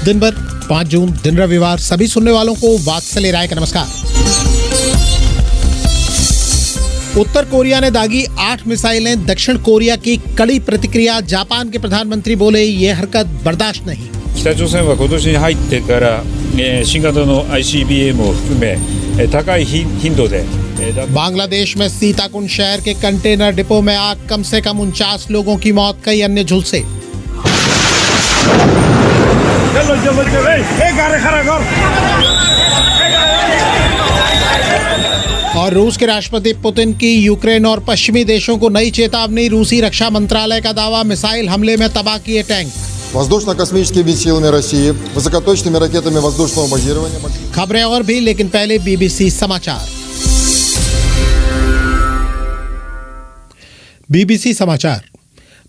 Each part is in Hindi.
दिन भर 5 जून दिन रविवार सभी सुनने वालों को वात्सल्य राय का नमस्कार। उत्तर कोरिया ने दागी 8 मिसाइलें, दक्षिण कोरिया की कड़ी प्रतिक्रिया। जापान के प्रधानमंत्री बोले ये हरकत बर्दाश्त नहीं। 北朝鮮は今年に入ってから新型の ICBM を含め高い頻度で बांग्लादेश में सीताकुंड शहर के कंटेनर डिपो में आग, कम से कम 49 लोगों की मौत, कई अन्य झुलसे। और रूस के राष्ट्रपति पुतिन की यूक्रेन और पश्चिमी देशों को नई चेतावनी। रूसी रक्षा मंत्रालय का दावा, मिसाइल हमले में तबाह किए टैंक। Воздушно-космическими силами России, высокоточными ракетами воздушного базирования. खबरें और भी, लेकिन पहले बीबीसी समाचार। बीबीसी समाचार।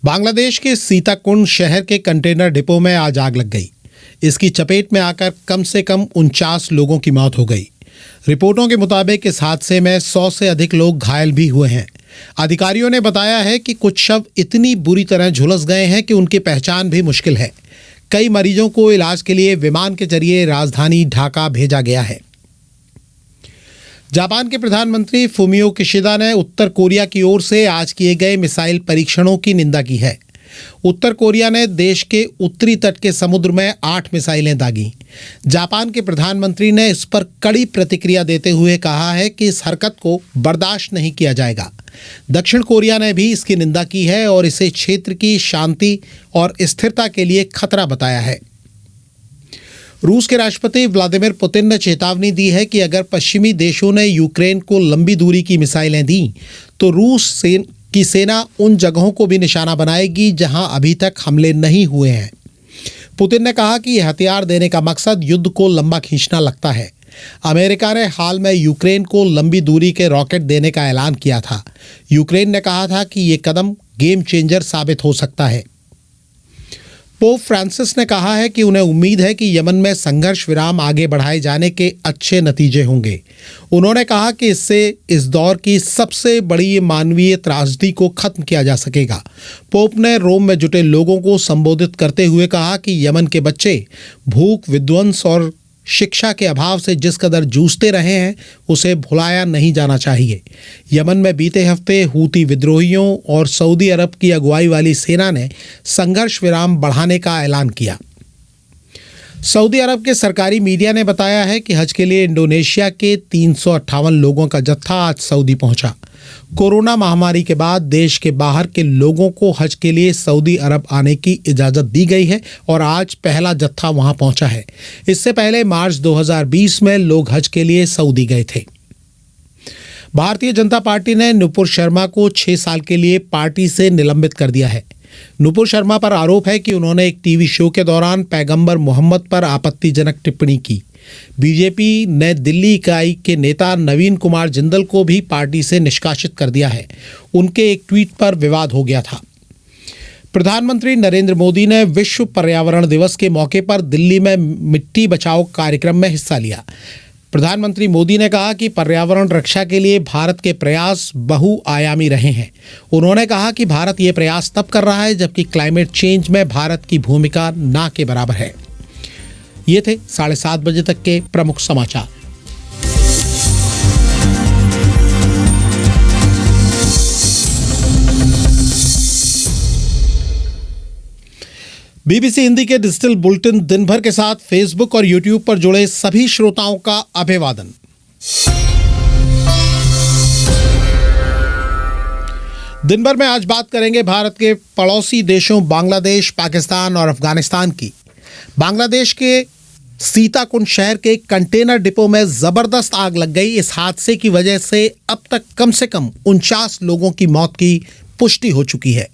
बांग्लादेश के सीताकुंड शहर के कंटेनर डिपो में आज आग लग गई। इसकी चपेट में आकर कम से कम 49 लोगों की मौत हो गई। रिपोर्टों के मुताबिक इस हादसे में 100 से अधिक लोग घायल भी हुए हैं। अधिकारियों ने बताया है कि कुछ शव इतनी बुरी तरह झुलस गए हैं कि उनकी पहचान भी मुश्किल है। कई मरीजों को इलाज के लिए विमान के जरिए राजधानी ढाका भेजा गया है। जापान के प्रधानमंत्री फुमियो किशिदा ने उत्तर कोरिया की ओर से आज किए गए मिसाइल परीक्षणों की निंदा की है। उत्तर कोरिया ने देश के उत्तरी तट के समुद्र में 8 मिसाइलें दागी। जापान के प्रधानमंत्री ने इस पर कड़ी प्रतिक्रिया देते हुए कहा है कि इस हरकत को बर्दाश्त नहीं किया जाएगा। दक्षिण कोरिया ने भी इसकी निंदा की है और इसे क्षेत्र की शांति और स्थिरता के लिए खतरा बताया है। रूस के राष्ट्रपति व्लादिमीर पुतिन ने चेतावनी दी है कि अगर पश्चिमी देशों ने यूक्रेन को लंबी दूरी की मिसाइलें दी तो रूस की सेना उन जगहों को भी निशाना बनाएगी जहां अभी तक हमले नहीं हुए हैं। पुतिन ने कहा कि यह हथियार देने का मकसद युद्ध को लंबा खींचना लगता है। अमेरिका ने हाल में यूक्रेन को लंबी दूरी के रॉकेट देने का ऐलान किया था। यूक्रेन ने कहा था कि ये कदम गेम चेंजर साबित हो सकता है। पोप फ्रांसिस ने कहा है कि उन्हें उम्मीद है कि यमन में संघर्ष विराम आगे बढ़ाए जाने के अच्छे नतीजे होंगे। उन्होंने कहा कि इससे इस दौर की सबसे बड़ी मानवीय त्रासदी को खत्म किया जा सकेगा। पोप ने रोम में जुटे लोगों को संबोधित करते हुए कहा कि यमन के बच्चे भूख, विध्वंस और शिक्षा के अभाव से जिस कदर जूझते रहे हैं उसे भुलाया नहीं जाना चाहिए। यमन में बीते हफ्ते हूती विद्रोहियों और सऊदी अरब की अगुवाई वाली सेना ने संघर्ष विराम बढ़ाने का ऐलान किया। सऊदी अरब के सरकारी मीडिया ने बताया है कि हज के लिए इंडोनेशिया के 358 लोगों का जत्था आज सऊदी पहुंचा। कोरोना महामारी के बाद देश के बाहर के लोगों को हज के लिए सऊदी अरब आने की इजाज़त दी गई है और आज पहला जत्था वहां पहुंचा है। इससे पहले मार्च 2020 में लोग हज के लिए सऊदी गए थे। भारतीय जनता पार्टी ने नुपुर शर्मा को 6 साल के लिए पार्टी से निलंबित कर दिया है। नुपुर शर्मा पर आरोप है कि उन्होंने एक टीवी शो के दौरान पैगंबर मोहम्मद पर आपत्तिजनक टिप्पणी की। बीजेपी ने दिल्ली इकाई के नेता नवीन कुमार जिंदल को भी पार्टी से निष्कासित कर दिया है। उनके एक ट्वीट पर विवाद हो गया था। प्रधानमंत्री नरेंद्र मोदी ने विश्व पर्यावरण दिवस के मौके पर दिल्ली में मिट्टी बचाओ कार्यक्रम में हिस्सा लिया। प्रधानमंत्री मोदी ने कहा कि पर्यावरण रक्षा के लिए भारत के प्रयास बहुआयामी रहे हैं। उन्होंने कहा कि भारत ये प्रयास तब कर रहा है जबकि क्लाइमेट चेंज में भारत की भूमिका ना के बराबर है। ये थे 7:30 बजे तक के प्रमुख समाचार। बीबीसी हिंदी के डिजिटल बुलेटिन दिन भर के साथ फेसबुक और यूट्यूब पर जुड़े सभी श्रोताओं का अभिवादन। दिन भर में आज बात करेंगे भारत के पड़ोसी देशों बांग्लादेश, पाकिस्तान और अफगानिस्तान की। बांग्लादेश के सीताकुंड शहर के कंटेनर डिपो में जबरदस्त आग लग गई। इस हादसे की वजह से अब तक कम से कम 49 लोगों की मौत की पुष्टि हो चुकी है।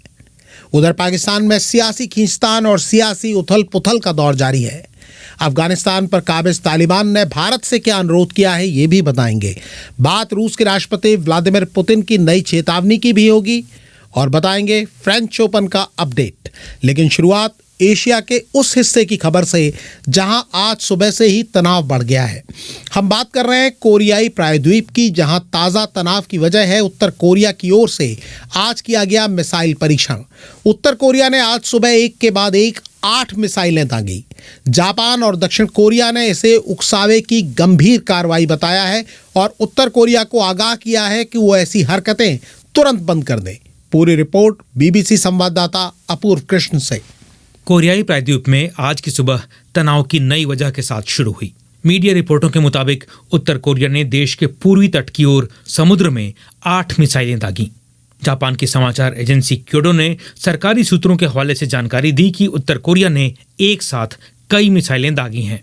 उधर पाकिस्तान में सियासी खींचतान और सियासी उथल पुथल का दौर जारी है। अफगानिस्तान पर काबिज तालिबान ने भारत से क्या अनुरोध किया है ये भी बताएंगे। बात रूस के राष्ट्रपति व्लादिमीर पुतिन की नई चेतावनी की भी होगी और बताएंगे फ्रेंच ओपन का अपडेट। लेकिन शुरुआत एशिया के उस हिस्से की खबर से जहां आज सुबह से ही तनाव बढ़ गया है। हम बात कर रहे हैं कोरियाई प्रायद्वीप की, जहां ताज़ा तनाव की वजह है उत्तर कोरिया की ओर से आज किया गया मिसाइल परीक्षण। उत्तर कोरिया ने आज सुबह एक के बाद एक 8 मिसाइलें दागी। जापान और दक्षिण कोरिया ने इसे उकसावे की गंभीर कार्रवाई बताया है और उत्तर कोरिया को आगाह किया है कि वो ऐसी हरकतें तुरंत बंद कर दें। पूरी रिपोर्ट बीबीसी संवाददाता अपूर्व कृष्ण से। कोरियाई प्रायद्वीप में आज की सुबह तनाव की नई वजह के साथ शुरू हुई। मीडिया रिपोर्टों के मुताबिक उत्तर कोरिया ने देश के पूर्वी तट की ओर समुद्र में 8 मिसाइलें दागी। जापान की समाचार एजेंसी क्योडो ने सरकारी सूत्रों के हवाले से जानकारी दी कि उत्तर कोरिया ने एक साथ कई मिसाइलें दागी हैं।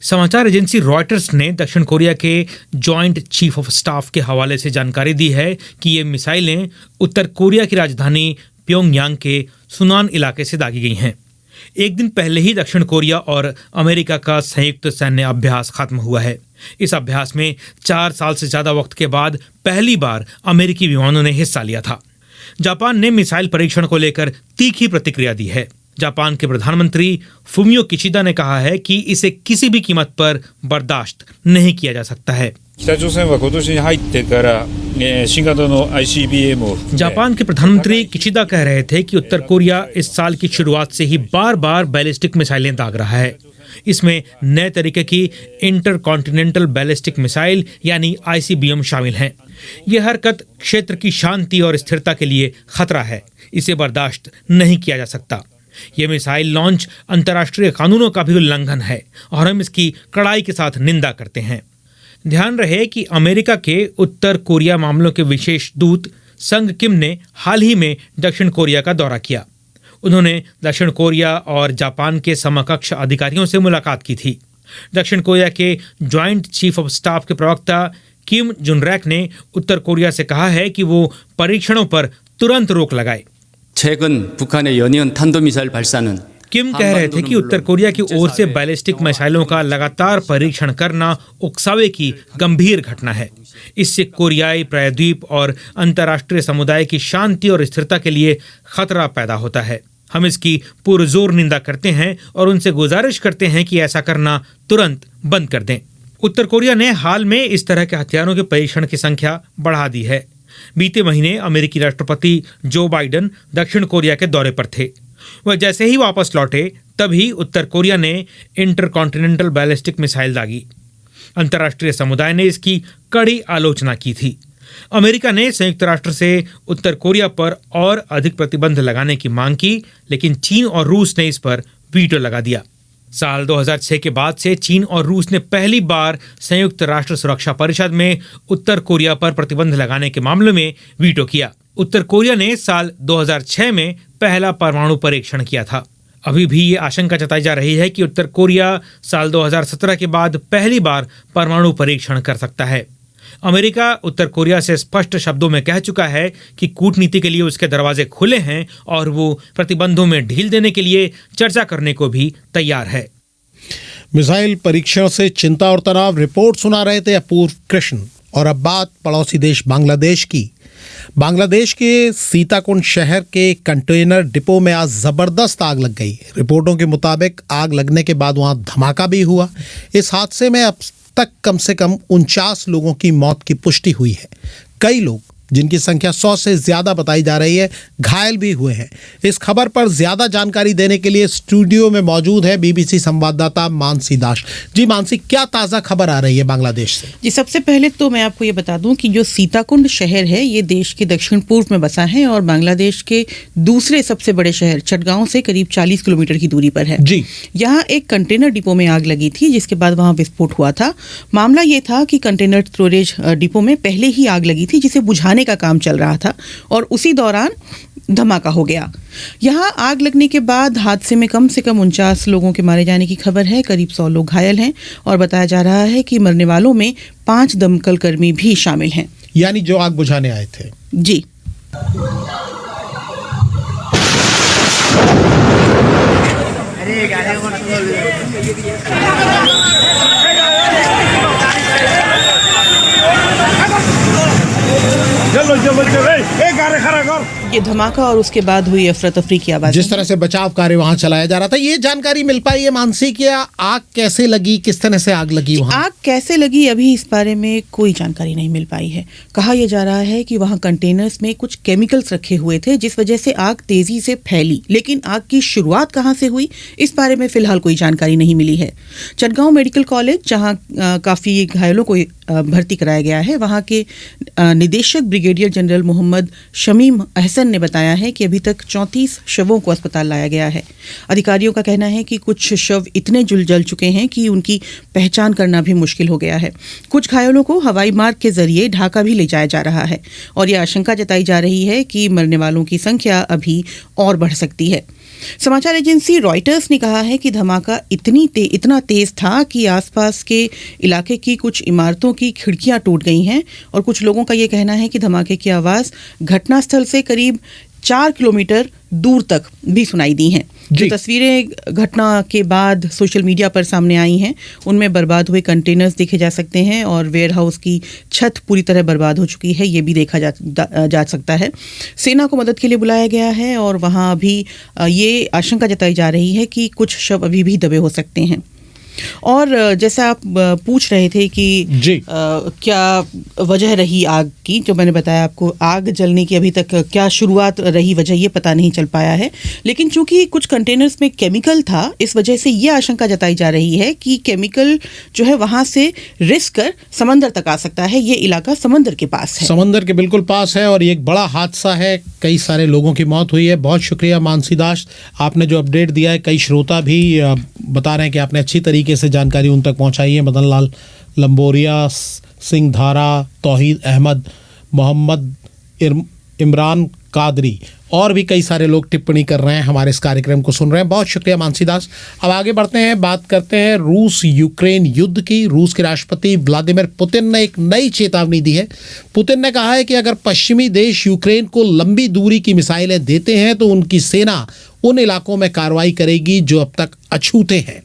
समाचार एजेंसी रॉयटर्स ने दक्षिण कोरिया के जॉइंट चीफ ऑफ स्टाफ के हवाले से जानकारी दी है कि ये मिसाइलें उत्तर कोरिया की राजधानी प्योंगयांग के सुनान इलाके से दागी गई हैं। एक दिन पहले ही दक्षिण कोरिया और अमेरिका का संयुक्त सैन्य अभ्यास खत्म हुआ है। इस अभ्यास में 4 साल से ज्यादा वक्त के बाद पहली बार अमेरिकी विमानों ने हिस्सा लिया था। जापान ने मिसाइल परीक्षण को लेकर तीखी प्रतिक्रिया दी है। जापान के प्रधानमंत्री फुमियो किशिदा ने कहा है कि इसे किसी भी कीमत पर बर्दाश्त नहीं किया जा सकता है। 北朝鮮は今年に入ってから新型の ICBM を含め जापान के प्रधानमंत्री किशिदा कह रहे थे कि उत्तर कोरिया इस साल की शुरुआत से ही बार बार बैलिस्टिक मिसाइलें दाग रहा है। इसमें नए तरीके की इंटरकॉन्टिनेंटल बैलिस्टिक मिसाइल यानी ICBM शामिल हैं। यह हरकत क्षेत्र की शांति और स्थिरता के लिए खतरा है। इसे बर्दाश्त नहीं किया जा सकता। यह मिसाइल लॉन्च अंतर्राष्ट्रीय कानूनों का भी उल्लंघन है और हम इसकी कड़ाई के साथ निंदा करते हैं। ध्यान रहे कि अमेरिका के उत्तर कोरिया मामलों के विशेष दूत संग किम ने हाल ही में दक्षिण कोरिया का दौरा किया। उन्होंने दक्षिण कोरिया और जापान के समकक्ष अधिकारियों से मुलाकात की थी। दक्षिण कोरिया के जॉइंट चीफ ऑफ स्टाफ के प्रवक्ता किम जुनरैक ने उत्तर कोरिया से कहा है कि वो परीक्षणों पर तुरंत रोक लगाए। 최근 북한의 연이은 탄도미사일 발사는 किम कह रहे थे कि उत्तर कोरिया की ओर से बैलिस्टिक मिसाइलों का लगातार परीक्षण करना उकसावे की गंभीर घटना है। इससे कोरियाई प्रायद्वीप और अंतर्राष्ट्रीय समुदाय की शांति और स्थिरता के लिए खतरा पैदा होता है। हम इसकी पुरजोर निंदा करते हैं और उनसे गुजारिश करते हैं कि ऐसा करना तुरंत बंद कर दें। उत्तर कोरिया ने हाल में इस तरह के हथियारों के परीक्षण की संख्या बढ़ा दी है। बीते महीने अमेरिकी राष्ट्रपति जो बाइडेन दक्षिण कोरिया के दौरे पर थे। वह जैसे ही वापस लौटे तभी उत्तर कोरिया ने इंटरकॉन्टिनेंटल बैलिस्टिक मिसाइल दागी। अंतर्राष्ट्रीय समुदाय ने इसकी कड़ी आलोचना की थी। अमेरिका ने संयुक्त राष्ट्र से उत्तर कोरिया पर और अधिक प्रतिबंध लगाने की मांग की, लेकिन चीन और रूस ने इस पर वीटो लगा दिया। साल 2006 के बाद से चीन और रूस ने पहली बार संयुक्त राष्ट्र सुरक्षा परिषद में उत्तर कोरिया पर प्रतिबंध लगाने के मामले में वीटो किया। उत्तर कोरिया ने साल 2006 में पहला परमाणु परीक्षण किया था। अभी भी ये आशंका जताई जा रही है कि उत्तर कोरिया साल 2017 के बाद पहली बार परमाणु परीक्षण कर सकता है। अमेरिका उत्तर कोरिया से स्पष्ट शब्दों में कह चुका है कि कूटनीति के लिए उसके दरवाजे खुले हैं और वो प्रतिबंधों में ढील देने के लिए चर्चा करने को भी तैयार है। मिसाइल परीक्षण से चिंता और तनाव रिपोर्ट सुना रहे थे अपूर्व कृष्ण। और अब बात पड़ोसी देश बांग्लादेश की। बांग्लादेश के सीताकुंड शहर के कंटेनर डिपो में आज जबरदस्त आग लग गई। रिपोर्टों के मुताबिक आग लगने के बाद वहां धमाका भी हुआ। इस हादसे में अब तक कम से कम 49 लोगों की मौत की पुष्टि हुई है। कई लोग, जिनकी संख्या 100 से ज्यादा बताई जा रही है, घायल भी हुए हैं। इस खबर पर ज्यादा जानकारी देने के लिए स्टूडियो में मौजूद है बीबीसी संवाददाता मानसी दास। जी मानसी, क्या ताज़ा खबर आ रही है बांग्लादेश से? जी, सबसे पहले तो मैं आपको ये बता दूं कि जो सीताकुंड शहर है ये देश के दक्षिण पूर्व में बसा है और बांग्लादेश के दूसरे सबसे बड़े शहर चटगांव से करीब 40 किलोमीटर की दूरी पर है। जी, यहाँ एक कंटेनर डिपो में आग लगी थी, जिसके बाद वहाँ विस्फोट हुआ था। मामला ये था कि कंटेनर स्टोरेज डिपो में पहले ही आग लगी थी, जिसे बुझाने का काम चल रहा था और उसी दौरान धमाका हो गया। यहाँ आग लगने के बाद हादसे में कम से कम 49 लोगों के मारे जाने की खबर है। करीब 100 लोग घायल हैं और बताया जा रहा है कि मरने वालों में 5 दमकल कर्मी भी शामिल हैं। यानी जो आग बुझाने आए थे। जी। ये धमाका और उसके बाद हुई अफरा तफरी की आवाज। जिस तरह से बचाव कार्य वहां चलाया जा रहा था, ये जानकारी मिल पाई है मानसी, क्या आग कैसे लगी, किस तरह से आग लगी वहां? आग कैसे लगी अभी इस बारे में कोई जानकारी नहीं मिल पाई है। कहा यह जा रहा है कि वहां कंटेनर्स में कुछ केमिकल्स रखे हुए थे जिस वजह से आग तेजी से फैली, लेकिन आग की शुरुआत कहां से हुई इस बारे में फिलहाल कोई जानकारी नहीं मिली है। चटगांव मेडिकल कॉलेज, जहां काफी घायलों को भर्ती कराया गया है, वहां के निदेशक ब्रिगेडियर जनरल मोहम्मद शमीम अहसन ने बताया है कि अभी तक 34 शवों को अस्पताल लाया गया है। अधिकारियों का कहना है कि कुछ शव इतने जल चुके हैं कि उनकी पहचान करना भी मुश्किल हो गया है। कुछ घायलों को हवाई मार्ग के जरिए ढाका भी ले जाया जा रहा है और यह आशंका जताई जा रही है कि मरने वालों की संख्या अभी और बढ़ सकती है। समाचार एजेंसी रॉयटर्स ने कहा है कि धमाका इतना तेज था कि आसपास के इलाके की कुछ इमारतों की खिड़कियां टूट गई हैं और कुछ लोगों का यह कहना है कि धमाके की आवाज़ घटनास्थल से करीब 4 किलोमीटर दूर तक भी सुनाई दी हैं। जो तस्वीरें घटना के बाद सोशल मीडिया पर सामने आई हैं उनमें बर्बाद हुए कंटेनर्स देखे जा सकते हैं और वेयरहाउस की छत पूरी तरह बर्बाद हो चुकी है, ये भी देखा जा सकता है। सेना को मदद के लिए बुलाया गया है और वहाँ अभी ये आशंका जताई जा रही है कि कुछ शव अभी भी दबे हो सकते हैं। और जैसा आप पूछ रहे थे कि क्या वजह रही आग की, जो मैंने बताया आपको, आग जलने की अभी तक क्या शुरुआत रही, वजह ये पता नहीं चल पाया है। लेकिन चूंकि कुछ कंटेनर्स में केमिकल था, इस वजह से ये आशंका जताई जा रही है कि केमिकल जो है वहां से रिस कर समंदर तक आ सकता है। ये इलाका समंदर के पास है, समंदर के बिल्कुल पास है और ये एक बड़ा हादसा है, कई सारे लोगों की मौत हुई है। बहुत शुक्रिया मानसी दास, आपने जो अपडेट दिया है। कई श्रोता भी बता रहे हैं कि आपने अच्छी तरीके से जानकारी उन तक पहुंचाई है। मदन लाल लंबोरिया, सिंह धारा, तौहीद अहमद, मोहम्मद इमरान कादरी और भी कई सारे लोग टिप्पणी कर रहे हैं, हमारे इस कार्यक्रम को सुन रहे हैं। बहुत शुक्रिया मानसी दास। अब आगे बढ़ते हैं, बात करते हैं रूस यूक्रेन युद्ध की। रूस के राष्ट्रपति व्लादिमीर पुतिन ने एक नई चेतावनी दी है। पुतिन ने कहा है कि अगर पश्चिमी देश यूक्रेन को लंबी दूरी की मिसाइलें देते हैं तो उनकी सेना उन इलाकों में कार्रवाई करेगी जो अब तक अछूते हैं।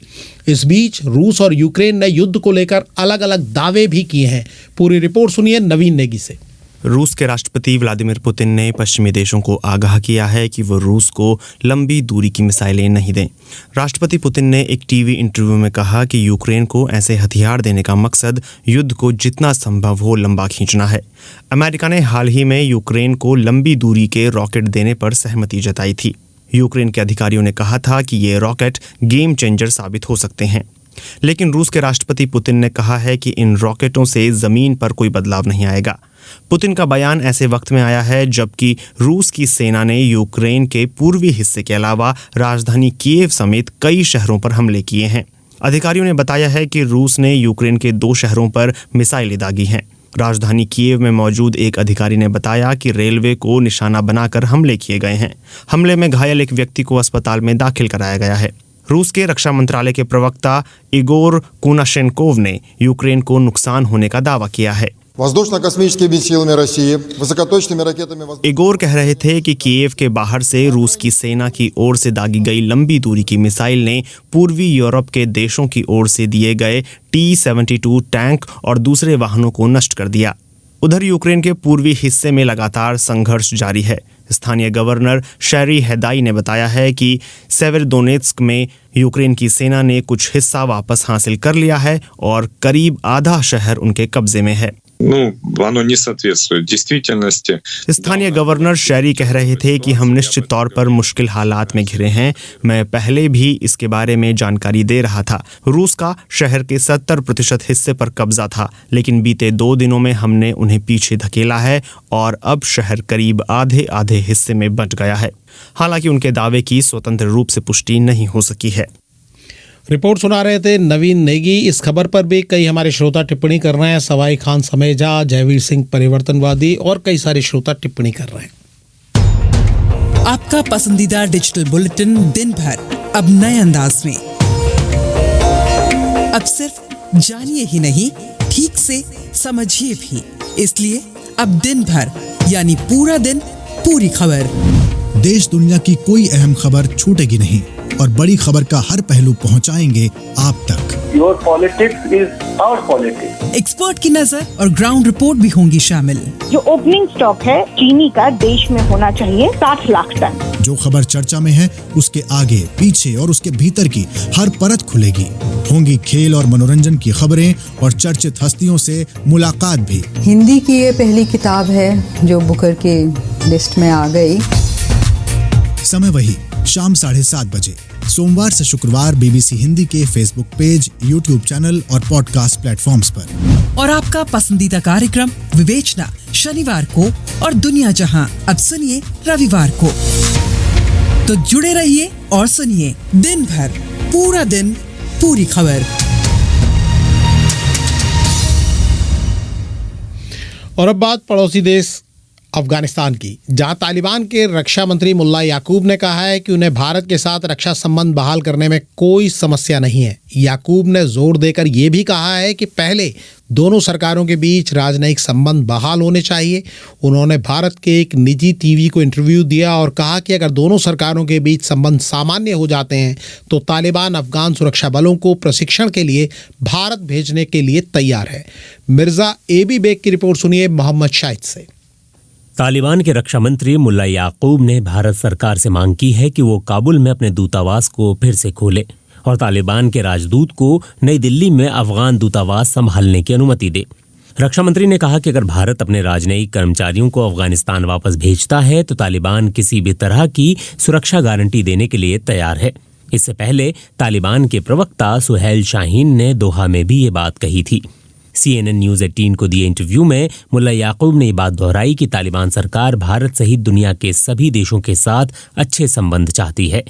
इस बीच रूस और यूक्रेन ने युद्ध को लेकर अलग अलग दावे भी किए हैं। पूरी रिपोर्ट सुनिए नवीन नेगी से। रूस के राष्ट्रपति व्लादिमीर पुतिन ने पश्चिमी देशों को आगाह किया है कि वो रूस को लंबी दूरी की मिसाइलें नहीं दें। राष्ट्रपति पुतिन ने एक टीवी इंटरव्यू में कहा कि यूक्रेन को ऐसे हथियार देने का मकसद युद्ध को जितना संभव हो लंबा खींचना है। अमेरिका ने हाल ही में यूक्रेन को लंबी दूरी के रॉकेट देने पर सहमति जताई थी। यूक्रेन के अधिकारियों ने कहा था कि ये रॉकेट गेम चेंजर साबित हो सकते हैं। लेकिन रूस के राष्ट्रपति पुतिन ने कहा है कि इन रॉकेटों से जमीन पर कोई बदलाव नहीं आएगा। पुतिन का बयान ऐसे वक्त में आया है जबकि रूस की सेना ने यूक्रेन के पूर्वी हिस्से के अलावा राजधानी कीव समेत कई शहरों पर हमले किए हैं। अधिकारियों ने बताया है कि रूस ने यूक्रेन के 2 शहरों पर मिसाइलें दागी हैं। राजधानी कीव में मौजूद एक अधिकारी ने बताया कि रेलवे को निशाना बनाकर हमले किए गए हैं। हमले में घायल एक व्यक्ति को अस्पताल में दाखिल कराया गया है। रूस के रक्षा मंत्रालय के प्रवक्ता इगोर कुनाशेंकोव ने यूक्रेन को नुकसान होने का दावा किया है। Воздушно-космическими силами России, высокоточными रकेटами। इगोर कह रहे थे कि कीव के बाहर से रूस की सेना की ओर से दागी गई लंबी दूरी की मिसाइल ने पूर्वी यूरोप के देशों की ओर से दिए गए T-72 टैंक और दूसरे वाहनों को नष्ट कर दिया। उधर यूक्रेन के पूर्वी हिस्से में लगातार संघर्ष जारी है। स्थानीय गवर्नर शेरी हेदाई ने बताया है कि सेवेरोडोनेत्स्क में यूक्रेन की सेना ने कुछ हिस्सा वापस हासिल कर लिया है और करीब आधा शहर उनके कब्जे में है। оно не соответствует действительности। स्थानीय गवर्नर शेरी कह रहे थे कि हम निश्चित तौर पर मुश्किल हालात में घिरे हैं। मैं पहले भी इसके बारे में जानकारी दे रहा था। रूस का शहर के 70% हिस्से पर कब्जा था, लेकिन बीते 2 दिनों में हमने उन्हें पीछे धकेला है और अब शहर करीब आधे हिस्से में बंट गया है। हालांकि उनके दावे की स्वतंत्र रूप से पुष्टि नहीं हो सकी है। रिपोर्ट सुना रहे थे नवीन नेगी। इस खबर पर भी कई हमारे श्रोता टिप्पणी कर रहे हैं। सवाई खान समेजा, जयवीर सिंह परिवर्तनवादी और कई सारे श्रोता टिप्पणी कर रहे हैं। आपका पसंदीदा डिजिटल बुलेटिन दिन भर अब नए अंदाज में। अब सिर्फ जानिए ही नहीं, ठीक से समझिए भी। इसलिए अब दिन भर यानी पूरा दिन पूरी खबर। देश दुनिया की कोई अहम खबर छूटेगी नहीं और बड़ी खबर का हर पहलू पहुंचाएंगे आप तक। Your politics is और पॉलिटिक्स। एक्सपर्ट की नजर और ग्राउंड रिपोर्ट भी होंगी शामिल। जो ओपनिंग स्टॉक है चीनी का देश में होना चाहिए 60 लाख टन। जो खबर चर्चा में है उसके आगे पीछे और उसके भीतर की हर परत खुलेगी। होंगी खेल और मनोरंजन की खबरें और चर्चित हस्तियों से मुलाकात भी। हिंदी की ये पहली किताब है जो बुकर के लिस्ट में आ गई। समय वही शाम 7:30 बजे सोमवार से शुक्रवार BBC हिंदी के फेसबुक पेज, YouTube चैनल और पॉडकास्ट प्लेटफॉर्म्स पर। और आपका पसंदीदा कार्यक्रम विवेचना शनिवार को और दुनिया जहां अब सुनिए रविवार को। तो जुड़े रहिए और सुनिए दिन भर पूरा दिन पूरी खबर। और अब बात पड़ोसी देश अफगानिस्तान की, जहां तालिबान के रक्षा मंत्री मुल्ला याकूब ने कहा है कि उन्हें भारत के साथ रक्षा संबंध बहाल करने में कोई समस्या नहीं है। याकूब ने जोर देकर यह भी कहा है कि पहले दोनों सरकारों के बीच राजनयिक संबंध बहाल होने चाहिए। उन्होंने भारत के एक निजी टीवी को इंटरव्यू दिया और कहा कि अगर दोनों सरकारों के बीच संबंध सामान्य हो जाते हैं तो तालिबान अफगान सुरक्षा बलों को प्रशिक्षण के लिए भारत भेजने के लिए तैयार है। मिर्जा एबी बेग की रिपोर्ट सुनिए मोहम्मद शाहिद से। तालिबान के रक्षा मंत्री मुल्ला याकूब ने भारत सरकार से मांग की है कि वो काबुल में अपने दूतावास को फिर से खोले और तालिबान के राजदूत को नई दिल्ली में अफगान दूतावास संभालने की अनुमति दे। रक्षा मंत्री ने कहा कि अगर भारत अपने राजनयिक कर्मचारियों को अफगानिस्तान वापस भेजता है तो तालिबान किसी भी तरह की सुरक्षा गारंटी देने के लिए तैयार है। इससे पहले तालिबान के प्रवक्ता सुहेल शाहीन ने दोहा में भी ये बात कही थी। CNN न्यूज़ 18 को दिए इंटरव्यू में मुल्ला याकूब ने ये बात दोहराई कि तालिबान सरकार भारत सहित दुनिया के सभी देशों के साथ अच्छे संबंध चाहती है।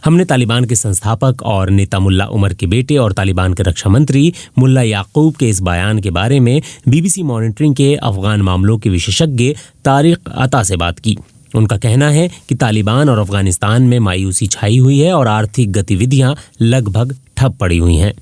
हमने तालिबान के संस्थापक और नेता मुल्ला उमर के बेटे और तालिबान के रक्षा मंत्री मुल्ला याकूब के इस बयान के बारे में BBC मॉनिटरिंग के अफगान मामलों के विशेषज्ञ तारिक अता से बात की। उनका कहना है कि तालिबान और अफगानिस्तान में मायूसी छाई हुई है और आर्थिक गतिविधियां लगभग ठप पड़ी हुई हैं।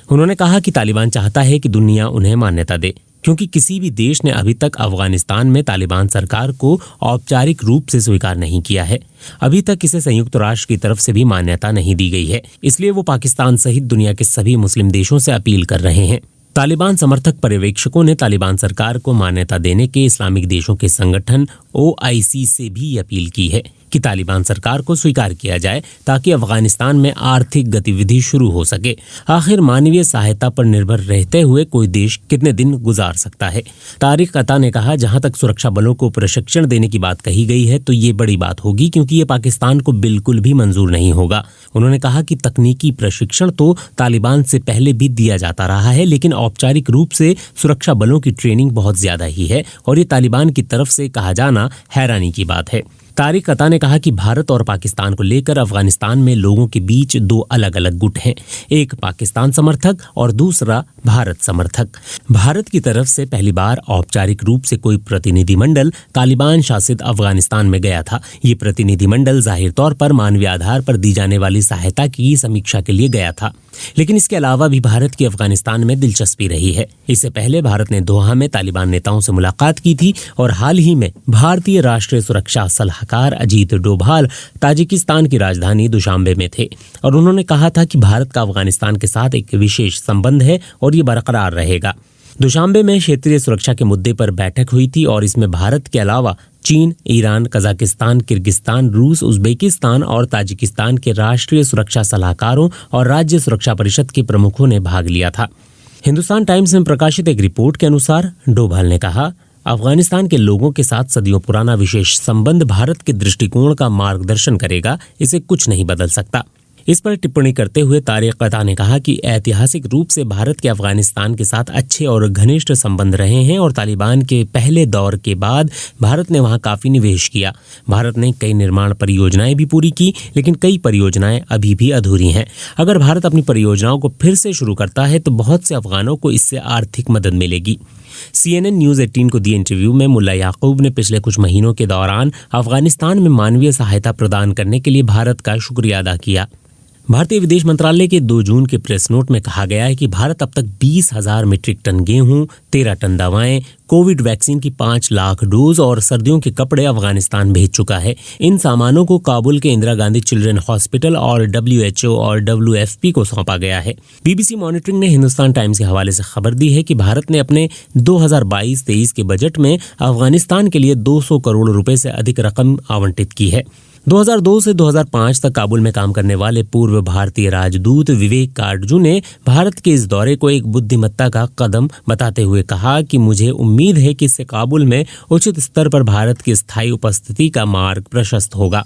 उन्होंने कहा कि तालिबान चाहता है कि दुनिया उन्हें मान्यता दे, क्योंकि किसी भी देश ने अभी तक अफगानिस्तान में तालिबान सरकार को औपचारिक रूप से स्वीकार नहीं किया है। अभी तक इसे संयुक्त राष्ट्र की तरफ से भी मान्यता नहीं दी गई है। इसलिए वो पाकिस्तान सहित दुनिया के सभी मुस्लिम देशों से अपील कर रहे हैं। तालिबान समर्थक पर्यवेक्षकों ने तालिबान सरकार को मान्यता देने के इस्लामिक देशों के संगठन OIC से भी अपील की है कि तालिबान सरकार को स्वीकार किया जाए ताकि अफगानिस्तान में आर्थिक गतिविधि शुरू हो सके। आखिर मानवीय सहायता पर निर्भर रहते हुए कोई देश कितने दिन गुजार सकता है। तारिक अता ने कहा, जहां तक सुरक्षा बलों को प्रशिक्षण देने की बात कही गई है तो ये बड़ी बात होगी, क्योंकि ये पाकिस्तान को बिल्कुल भी मंजूर नहीं होगा। उन्होंने कहा कि तकनीकी प्रशिक्षण तो तालिबान से पहले भी दिया जाता रहा है, लेकिन औपचारिक रूप से सुरक्षा बलों की ट्रेनिंग बहुत ज्यादा ही है और ये तालिबान की तरफ से कहा जाना हैरानी की बात है। तारिक अता ने कहा कि भारत और पाकिस्तान को लेकर अफगानिस्तान में लोगों के बीच दो अलग अलग गुट हैं, एक पाकिस्तान समर्थक और दूसरा भारत समर्थक। भारत की तरफ से पहली बार औपचारिक रूप से कोई प्रतिनिधिमंडल तालिबान शासित अफगानिस्तान में गया था। ये प्रतिनिधिमंडल जाहिर तौर पर मानवीय आधार पर दी जाने वाली सहायता की समीक्षा के लिए गया था, लेकिन इसके अलावा भी भारत की अफगानिस्तान में दिलचस्पी रही है। इससे पहले भारत ने दोहा में तालिबान नेताओं से मुलाकात की थी और हाल ही में भारतीय राष्ट्रीय सुरक्षा सलाहकार अजीत डोभाल ताजिकिस्तान की राजधानी दुशांबे में थे और उन्होंने कहा था कि भारत का अफगानिस्तान के साथ एक विशेष संबंध है और ये बरकरार रहेगा। दुशांबे में क्षेत्रीय सुरक्षा के मुद्दे पर बैठक हुई थी और इसमें भारत के अलावा चीन, ईरान, कजाकिस्तान, किर्गिस्तान, रूस, उज्बेकिस्तान और ताजिकिस्तान के राष्ट्रीय सुरक्षा सलाहकारों और राज्य सुरक्षा परिषद के प्रमुखों ने भाग लिया था। हिंदुस्तान टाइम्स में प्रकाशित एक रिपोर्ट के अनुसार डोभाल ने कहा, अफगानिस्तान के लोगों के साथ सदियों पुराना विशेष संबंध भारत के दृष्टिकोण का मार्गदर्शन करेगा, इसे कुछ नहीं बदल सकता। इस पर टिप्पणी करते हुए तारिक अता ने कहा कि ऐतिहासिक रूप से भारत के अफगानिस्तान के साथ अच्छे और घनिष्ठ संबंध रहे हैं और तालिबान के पहले दौर के बाद भारत ने वहां काफी निवेश किया। भारत ने कई निर्माण परियोजनाएं भी पूरी की, लेकिन कई परियोजनाएं अभी भी अधूरी हैं। अगर भारत अपनी परियोजनाओं को फिर से शुरू करता है तो बहुत से अफगानों को इससे आर्थिक मदद मिलेगी। CNN न्यूज़ 18 को दिए इंटरव्यू में मुल्ला याकूब ने पिछले कुछ महीनों के दौरान अफगानिस्तान में मानवीय सहायता प्रदान करने के लिए भारत का शुक्रिया अदा किया। भारतीय विदेश मंत्रालय के 2 जून के प्रेस नोट में कहा गया है कि भारत अब तक 20,000 मीट्रिक टन गेहूं, 13 टन दवाएं, कोविड वैक्सीन की 5 लाख डोज और सर्दियों के कपड़े अफगानिस्तान भेज चुका है। इन सामानों को काबुल के इंदिरा गांधी चिल्ड्रन हॉस्पिटल और WHO और WFP को सौंपा गया है। BBC मॉनिटरिंग ने हिंदुस्तान टाइम्स के हवाले से खबर दी है कि भारत ने अपने 2022-23 के बजट में अफगानिस्तान के लिए 200 करोड़ रुपए से अधिक रकम आवंटित की है। 2002 से 2005 तक काबुल में काम करने वाले पूर्व भारतीय राजदूत विवेक काटजू ने भारत के इस दौरे को एक बुद्धिमत्ता का कदम बताते हुए कहा कि मुझे उम्मीद है कि इससे काबुल में उचित स्तर पर भारत की स्थायी उपस्थिति का मार्ग प्रशस्त होगा।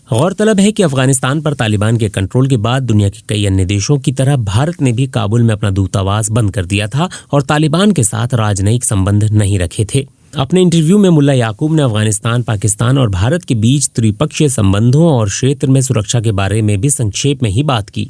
गौरतलब है कि अफगानिस्तान पर तालिबान के कंट्रोल के बाद दुनिया के कई अन्य देशों की तरह भारत ने भी काबुल में अपना दूतावास बंद कर दिया था और तालिबान के साथ राजनयिक संबंध नहीं रखे थे। अपने इंटरव्यू में मुल्ला याकूब ने अफगानिस्तान, पाकिस्तान और भारत के बीच त्रिपक्षीय संबंधों और क्षेत्र में सुरक्षा के बारे में भी संक्षेप में ही बात की।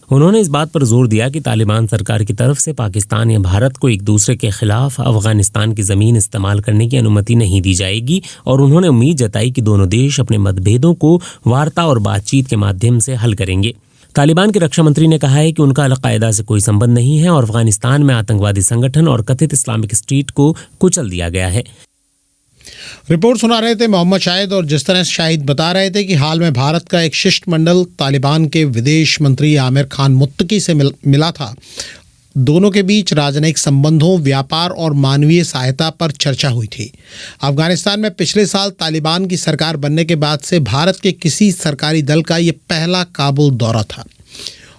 उन्होंने इस बात पर जोर दिया कि तालिबान सरकार की तरफ से पाकिस्तान या भारत को एक दूसरे के खिलाफ अफगानिस्तान की जमीन इस्तेमाल करने की अनुमति नहीं दी जाएगी और उन्होंने उम्मीद जताई कि दोनों देश अपने मतभेदों को वार्ता और बातचीत के माध्यम से हल करेंगे। तालिबान के रक्षा मंत्री ने कहा है कि उनका अल-कायदा से कोई संबंध नहीं है और अफगानिस्तान में आतंकवादी संगठन और कथित इस्लामिक स्टेट को कुचल दिया गया है। रिपोर्ट सुना रहे थे मोहम्मद शाहिद और जिस तरह शाहिद बता रहे थे कि हाल में भारत का एक शिष्टमंडल तालिबान के विदेश मंत्री आमिर खान मुत्तकी से मिला था। दोनों के बीच राजनयिक संबंधों, व्यापार और मानवीय सहायता पर चर्चा हुई थी। अफगानिस्तान में पिछले साल तालिबान की सरकार बनने के बाद से भारत के किसी सरकारी दल का ये पहला काबुल दौरा था।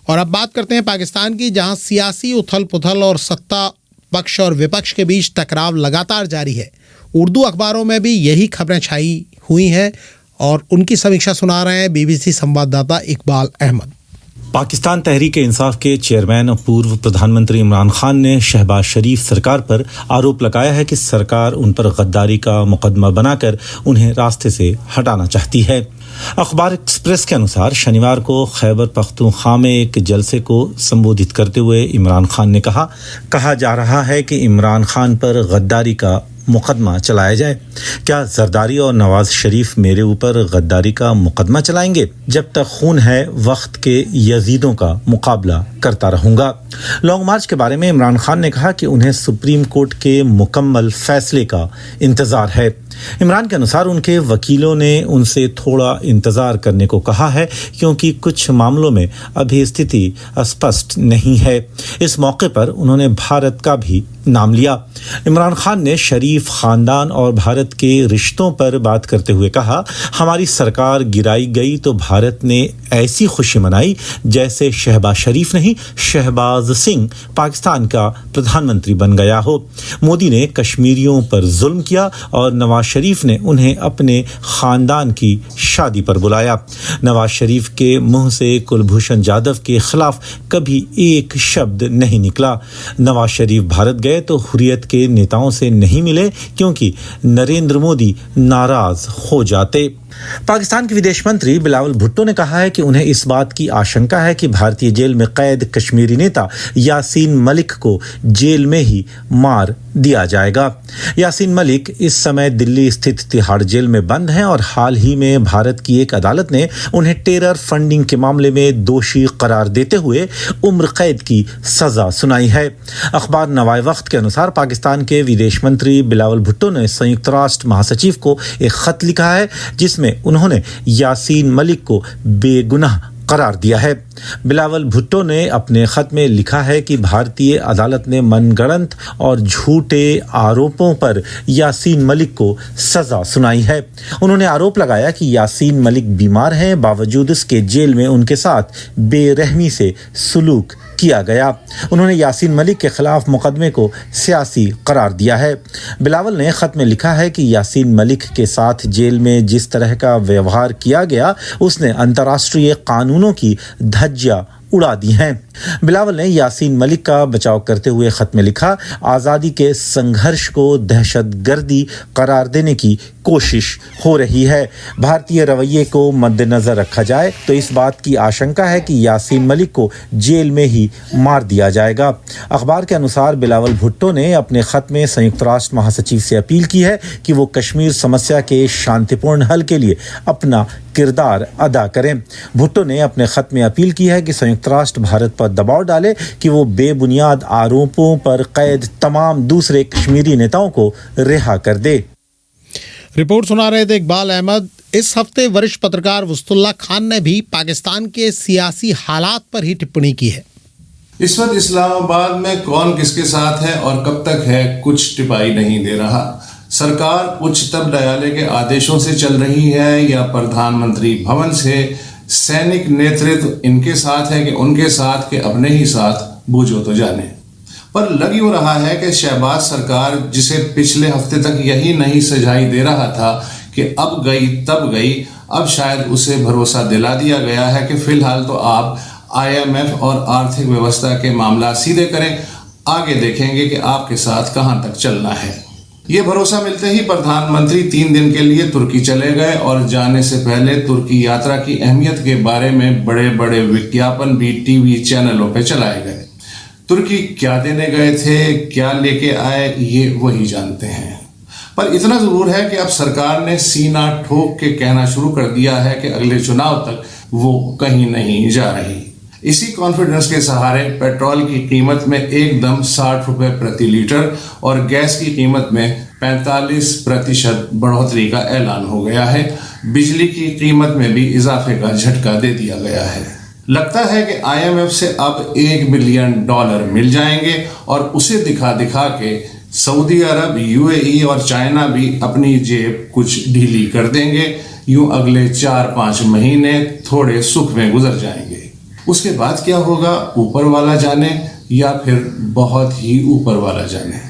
और अब बात करते हैं पाकिस्तान की, जहां सियासी उथल पुथल और सत्ता पक्ष और विपक्ष के बीच टकराव लगातार जारी है। उर्दू अखबारों में भी यही खबरें छाई हुई हैं और उनकी समीक्षा सुना रहे हैं BBC संवाददाता इकबाल अहमद। पाकिस्तान तहरीक इंसाफ के चेयरमैन और पूर्व प्रधानमंत्री इमरान खान ने शहबाज शरीफ सरकार पर आरोप लगाया है कि सरकार उन पर गद्दारी का मुकदमा बनाकर उन्हें रास्ते से हटाना चाहती है। अखबार एक्सप्रेस के अनुसार शनिवार को खैबर पख्तूनख्वा में एक जलसे को संबोधित करते हुए इमरान खान ने कहा जा रहा है कि इमरान खान पर गद्दारी का मुकदमा चलाया जाए। क्या जरदारी और नवाज शरीफ मेरे ऊपर गद्दारी का मुकदमा चलाएंगे? जब तक खून है वक्त के यजीदों का मुकाबला करता रहूंगा। लॉन्ग मार्च के बारे में इमरान खान ने कहा कि उन्हें सुप्रीम कोर्ट के मुकम्मल फैसले का इंतजार है। इमरान के अनुसार उनके वकीलों ने उनसे थोड़ा इंतजार करने को कहा है क्योंकि कुछ मामलों में अभी स्थिति स्पष्ट नहीं है। इस मौके पर उन्होंने भारत का भी नाम लिया। इमरान खान ने शरीफ खानदान और भारत के रिश्तों पर बात करते हुए कहा, हमारी सरकार गिराई गई तो भारत ने ऐसी खुशी मनाई जैसे शहबाज शरीफ नहीं, शहबाज सिंह पाकिस्तान का प्रधानमंत्री बन गया हो। मोदी ने कश्मीरियों पर जुल्म किया और नवाज शरीफ ने उन्हें अपने खानदान की शादी पर बुलाया। नवाज शरीफ के मुंह से कुलभूषण जाधव के खिलाफ कभी एक शब्द नहीं निकला। नवाज शरीफ भारत गए तो हुर्रियत के नेताओं से नहीं मिले क्योंकि नरेंद्र मोदी नाराज हो जाते। पाकिस्तान के विदेश मंत्री बिलावल भुट्टो ने कहा है कि उन्हें इस बात की आशंका है कि भारतीय जेल में कैद कश्मीरी नेता यासीन मलिक को जेल में ही मार दिया जाएगा। यासीन मलिक इस समय दिल्ली स्थित तिहाड़ जेल में बंद हैं और हाल ही में भारत की एक अदालत ने उन्हें टेरर फंडिंग के मामले में दोषी करार देते हुए उम्र कैद की सजा सुनाई है। अखबार नवाए वक्त के अनुसार पाकिस्तान के विदेश मंत्री बिलावल भुट्टो ने संयुक्त राष्ट्र महासचिव को एक खत लिखा है जिसमें उन्होंने यासीन मलिक को बेगुनाह करार दिया है। बिलावल भुट्टो ने अपने खत में लिखा है कि भारतीय अदालत ने मनगढ़ंत और झूठे आरोपों पर यासीन मलिक को सजा सुनाई है। उन्होंने आरोप लगाया कि यासीन मलिक बीमार हैं, बावजूद इसके जेल में उनके साथ बेरहमी से सुलूक किया गया। उन्होंने यासीन मलिक के खिलाफ मुकदमे को सियासी करार दिया है। बिलावल ने खत में लिखा है कि यासीन मलिक के साथ जेल में जिस तरह का व्यवहार किया गया उसने अंतर्राष्ट्रीय कानूनों की धज्जियां उड़ा दी हैं। बिलावल ने यासीन मलिक का बचाव करते हुए खत में लिखा, आज़ादी के संघर्ष को दहशतगर्दी करार देने की कोशिश हो रही है। भारतीय रवैये को मद्देनजर रखा जाए तो इस बात की आशंका है कि यासीन मलिक को जेल में ही मार दिया जाएगा। अखबार के अनुसार बिलावल भुट्टो ने अपने खत में संयुक्त राष्ट्र महासचिव से अपील की है कि वो कश्मीर समस्या के शांतिपूर्ण हल के लिए अपना किरदार अदा करें। भुट्टो ने अपने खत में अपील की है कि संयुक्त राष्ट्र भारत पर दबाव डाले कि वो बेबुनियाद आरोपों पर कैद तमाम दूसरे कश्मीरी नेताओं को रिहा कर दे। रिपोर्ट सुना रहे थे इकबाल अहमद। इस हफ्ते वरिष्ठ पत्रकार वस्तुल्लाह खान ने भी पाकिस्तान के सियासी हालात पर ही टिप्पणी की है। इस वक्त इस्लामाबाद में कौन किसके साथ है और कब तक है, कुछ टिपाई नहीं दे रहा। सरकार उच्चतम न्यायालय के आदेशों से चल रही है या प्रधानमंत्री भवन से। सैनिक नेतृत्व इनके साथ है कि उनके साथ के अपने ही साथ, बूझो तो जाने। पर लग यूं रहा है कि शहबाज सरकार, जिसे पिछले हफ्ते तक यही नहीं सुझाई दे रहा था कि अब गई तब गई, अब शायद उसे भरोसा दिला दिया गया है कि फिलहाल तो आप IMF और आर्थिक व्यवस्था के मामला सीधे करें, आगे देखेंगे कि आपके साथ कहां तक चलना है। ये भरोसा मिलते ही प्रधानमंत्री 3 दिन के लिए तुर्की चले गए और जाने से पहले तुर्की यात्रा की अहमियत के बारे में बड़े बड़े विज्ञापन भी टीवी चैनलों पर चलाए गए। तुर्की क्या देने गए थे, क्या लेके आए, ये वही जानते हैं। पर इतना जरूर है कि अब सरकार ने सीना ठोक के कहना शुरू कर दिया है कि अगले चुनाव तक वो कहीं नहीं जा रही। इसी कॉन्फिडेंस के सहारे पेट्रोल की कीमत में एकदम 60 रुपए प्रति लीटर और गैस की कीमत में 45% बढ़ोतरी का ऐलान हो गया है। बिजली की कीमत में भी इजाफे का झटका दे दिया गया है। लगता है कि IMF से अब $1 बिलियन मिल जाएंगे और उसे दिखा दिखा के सऊदी अरब, UAE और चाइना भी अपनी जेब कुछ ढीली कर देंगे। यूं अगले 4-5 महीने थोड़े सुख में गुजर जाएंगे। उसके बाद क्या होगा, ऊपर वाला जाने या फिर बहुत ही ऊपर वाला जाने।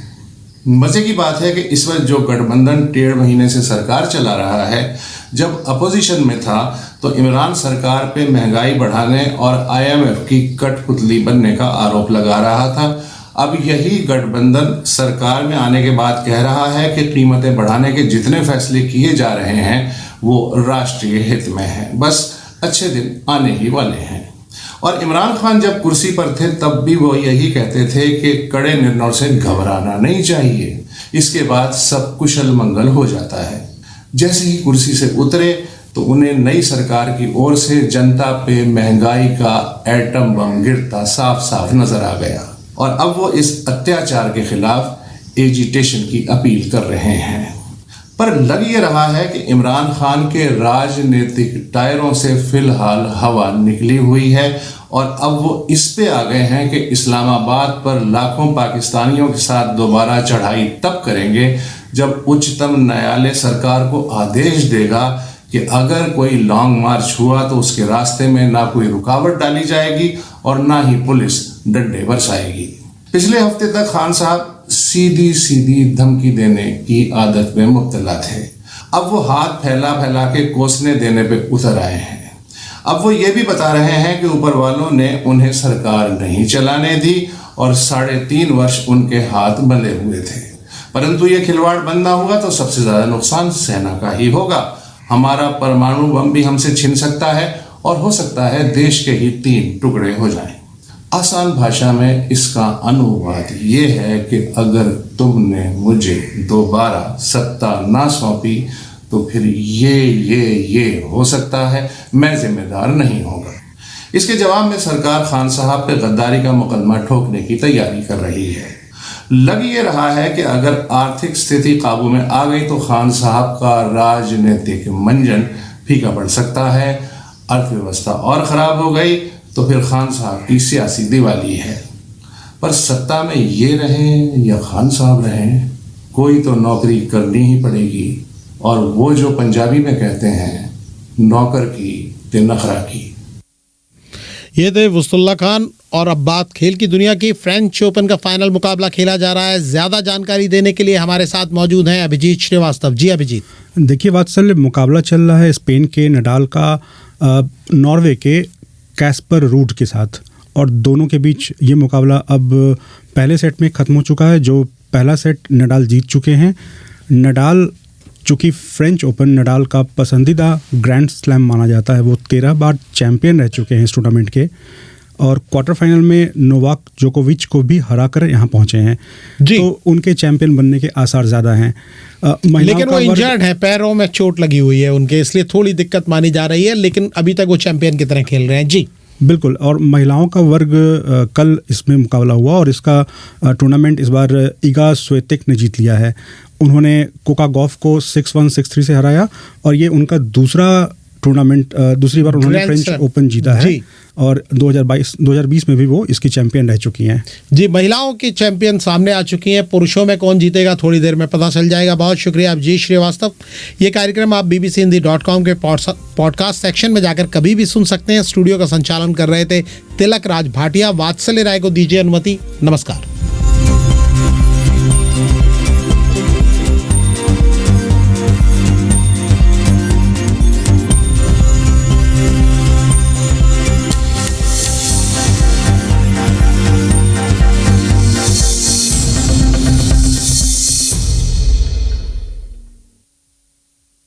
मजे की बात है कि इस वक्त जो गठबंधन 1.5 महीने से सरकार चला रहा है, जब अपोजिशन में था तो इमरान सरकार पे महंगाई बढ़ाने और IMF की कठपुतली बनने का आरोप लगा रहा था। अब यही गठबंधन सरकार में आने के बाद कह रहा है कि कीमतें बढ़ाने के जितने फैसले किए जा रहे हैं वो राष्ट्रीय हित में है, बस अच्छे दिन आने ही वाले हैं। और इमरान खान जब कुर्सी पर थे तब भी वो यही कहते थे कि कड़े निर्णयों से घबराना नहीं चाहिए, इसके बाद सब कुशल मंगल हो जाता है। जैसे ही कुर्सी से उतरे तो उन्हें नई सरकार की ओर से जनता पे महंगाई का एटम बम गिरता साफ साफ नजर आ गया और अब वो इस अत्याचार के खिलाफ एजिटेशन की अपील कर रहे हैं। पर लग ये रहा है कि इमरान खान के राजनीतिक टायरों से फिलहाल हवा निकली हुई है और अब वो इस पे आ गए हैं कि इस्लामाबाद पर लाखों पाकिस्तानियों के साथ दोबारा चढ़ाई तब करेंगे जब उच्चतम न्यायालय सरकार को आदेश देगा कि अगर कोई लॉन्ग मार्च हुआ तो उसके रास्ते में ना कोई रुकावट डाली जाएगी और ना ही पुलिस डंडे बरसाएगी। पिछले हफ्ते तक खान साहब सीधी सीधी धमकी देने की आदत में मुब्तला थे। अब वो हाथ फैला फैला के कोसने देने पे उतर आए हैं। अब वो ये भी बता रहे हैं कि ऊपर वालों ने उन्हें सरकार नहीं चलाने दी और 3.5 वर्ष उनके हाथ बंधे हुए थे। परंतु ये खिलवाड़ बंद ना हुआ तो सबसे ज्यादा नुकसान सेना का ही होगा। हमारा परमाणु बम भी हमसे छिन सकता है और हो सकता है देश के ही 3 टुकड़े हो जाएं। आसान भाषा में इसका अनुवाद ये है कि अगर तुमने मुझे दोबारा सत्ता ना सौंपी तो फिर ये हो सकता है मैं जिम्मेदार नहीं होगा। इसके जवाब में सरकार खान साहब पे गद्दारी का मुकदमा ठोकने की तैयारी कर रही है। लग ये रहा है कि अगर आर्थिक स्थिति काबू में आ गई तो खान साहब का राजनीतिक मंजन फीका पड़ सकता है। अर्थव्यवस्था और खराब हो गई तो फिर खान साहब की सियासी दिवाली है। पर सत्ता में ये रहें या खान साहब रहें, कोई तो नौकरी करनी ही पड़ेगी। और वो जो पंजाबी में कहते हैं, नौकर की ते नखरा की। ये थे वस्तुल्लाह खान। और अब बात खेल की दुनिया की। फ्रेंच ओपन का फाइनल मुकाबला खेला जा रहा है। ज़्यादा जानकारी देने के लिए हमारे साथ मौजूद हैं अभिजीत श्रीवास्तव। जी अभिजीत। देखिए वात्सल्य, मुकाबला चल रहा है स्पेन के नडाल का नॉर्वे के कैस्पर रूड के साथ और दोनों के बीच ये मुकाबला अब पहले सेट में ख़त्म हो चुका है। जो पहला सेट नडाल जीत चुके हैं। नडाल चूँकि फ्रेंच ओपन नडाल का पसंदीदा ग्रैंड स्लैम माना जाता है, वो 13 बार चैंपियन रह चुके हैं इस टूर्नामेंट के और क्वार्टर फाइनल में नोवाक जोकोविच को भी हराकर यहाँ पहुँचे हैं। तो उनके चैंपियन बनने के आसार ज़्यादा हैं। लेकिन वो इंजर्ड हैं, पैरों में चोट लगी हुई है उनके, इसलिए थोड़ी दिक्कत मानी जा रही है, लेकिन अभी तक वो चैंपियन की तरह खेल रहे हैं। जी बिल्कुल। और महिलाओं का वर्ग कल इसमें मुकाबला हुआ और इसका टूर्नामेंट इस बार इगा स्वेतेक ने जीत लिया है। उन्होंने कोका गॉफ को 6-1, 6-3 से हराया और ये उनका दूसरी बार उन्होंने फ्रेंच ओपन जीता है और 2020 में भी वो इसकी चैंपियन रह चुकी हैं। जी, महिलाओं की चैंपियन सामने आ चुकी हैं। पुरुषों में कौन जीतेगा थोड़ी देर में पता चल जाएगा। बहुत शुक्रिया अभिजीत श्रीवास्तव। ये कार्यक्रम आप bbchindi.com के पॉडकास्ट सेक्शन में जाकर कभी भी सुन सकते हैं। स्टूडियो का संचालन कर रहे थे तिलक राज भाटिया। वात्सल्य राय को दीजिए अनुमति। नमस्कार।